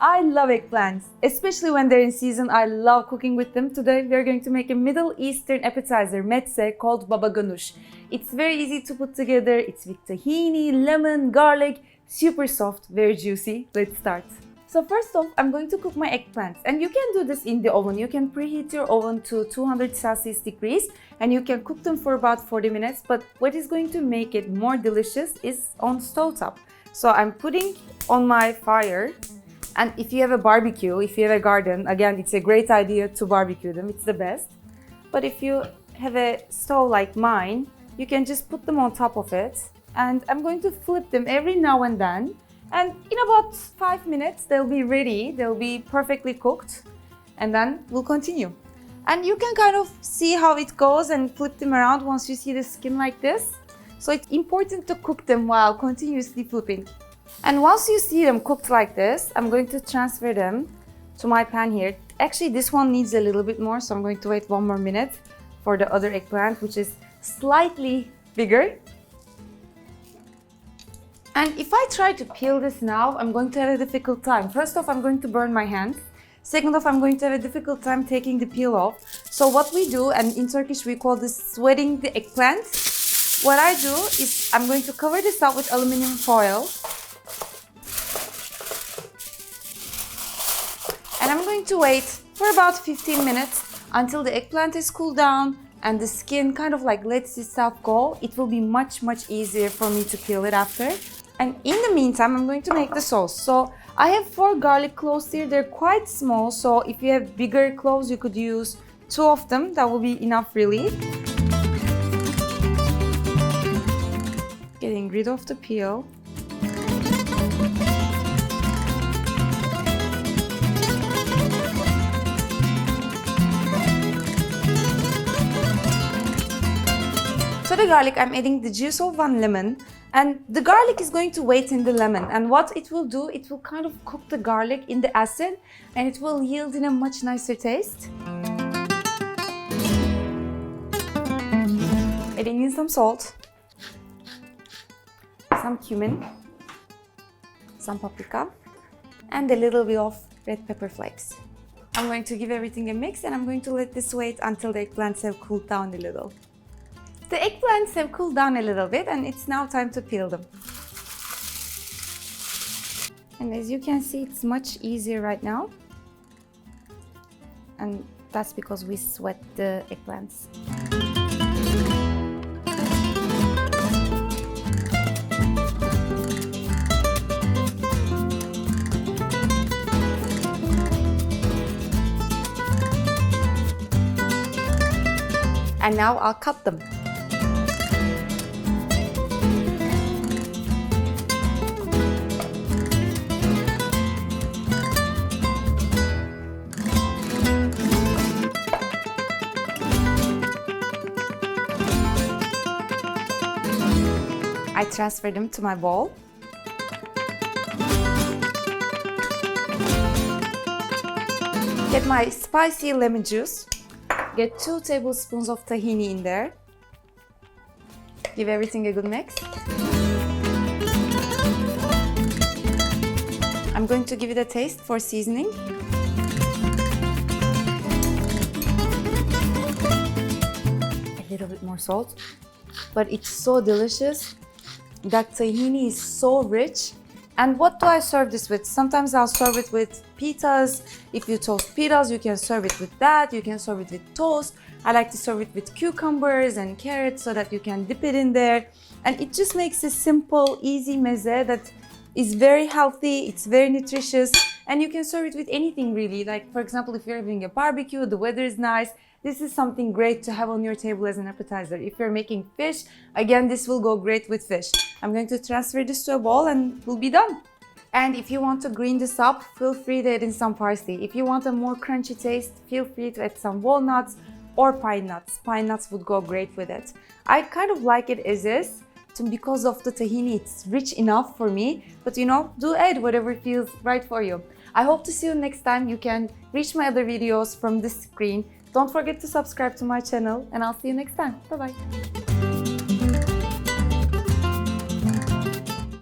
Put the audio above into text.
I love eggplants, especially when they're in season. I love cooking with them. Today we are going to make a Middle Eastern appetizer, meze, called Ghanoush. It's very easy to put together. It's with tahini, lemon, garlic, super soft, very juicy. Let's start. So first off, I'm going to cook my eggplants, and you can do this in the oven. You can preheat your oven to 200 Celsius degrees and you can cook them for about 40 minutes. But what is going to make it more delicious is on stovetop. So I'm putting on my fire. And if you have a barbecue, if you have a garden, again, it's a great idea to barbecue them. It's the best. But if you have a stove like mine, you can just put them on top of it. And I'm going to flip them every now and then. And in about 5 minutes, they'll be ready. They'll be perfectly cooked. And then we'll continue. And you can kind of see how it goes and flip them around once you see the skin like this. So it's important to cook them while continuously flipping. And once you see them cooked like this, I'm going to transfer them to my pan here. Actually, this one needs a little bit more, so I'm going to wait 1 more minute for the other eggplant, which is slightly bigger. And if I try to peel this now, I'm going to have a difficult time. First off, I'm going to burn my hand. Second off, I'm going to have a difficult time taking the peel off. So what we do, and in Turkish we call this sweating the eggplant. What I do is I'm going to cover this up with aluminum foil. And I'm going to wait for about 15 minutes until the eggplant is cooled down and the skin kind of like lets itself go. It will be much easier for me to peel it after. And in the meantime, I'm going to make the sauce. So I have 4 garlic cloves here. They're quite small, so if you have bigger cloves, you could use 2 of them. That will be enough really. Getting rid of the peel. To the garlic, I'm adding the juice of 1 lemon, and the garlic is going to wait in the lemon, and what it will do, it will kind of cook the garlic in the acid and it will yield in a much nicer taste. Adding in some salt, some cumin, some paprika, and a little bit of red pepper flakes. I'm going to give everything a mix and I'm going to let this wait until the eggplants have cooled down a little. The eggplants have cooled down a little bit and it's now time to peel them. And as you can see, it's much easier right now. And that's because we sweat the eggplants. And now I'll cut them. I transfer them to my bowl. Get my spicy lemon juice. Get 2 tablespoons of tahini in there. Give everything a good mix. I'm going to give it a taste for seasoning. A little bit more salt. But it's so delicious. That tahini is so rich. And what do I serve this with? Sometimes I'll serve it with pitas. If you toast pitas, you can serve it with that. You can serve it with toast. I like to serve it with cucumbers and carrots so that you can dip it in there. And it just makes a simple, easy meze that is very healthy. It's very nutritious. And you can serve it with anything really. Like for example, if you're having a barbecue, the weather is nice. This is something great to have on your table as an appetizer. If you're making fish, again, this will go great with fish. I'm going to transfer this to a bowl and we'll be done. And if you want to green this up, feel free to add in some parsley. If you want a more crunchy taste, feel free to add some walnuts or pine nuts. Pine nuts would go great with it. I kind of like it as is. Because of the tahini, it's rich enough for me. But you know, do add whatever feels right for you. I hope to see you next time. You can reach my other videos from this screen. Don't forget to subscribe to my channel and I'll see you next time. Bye bye.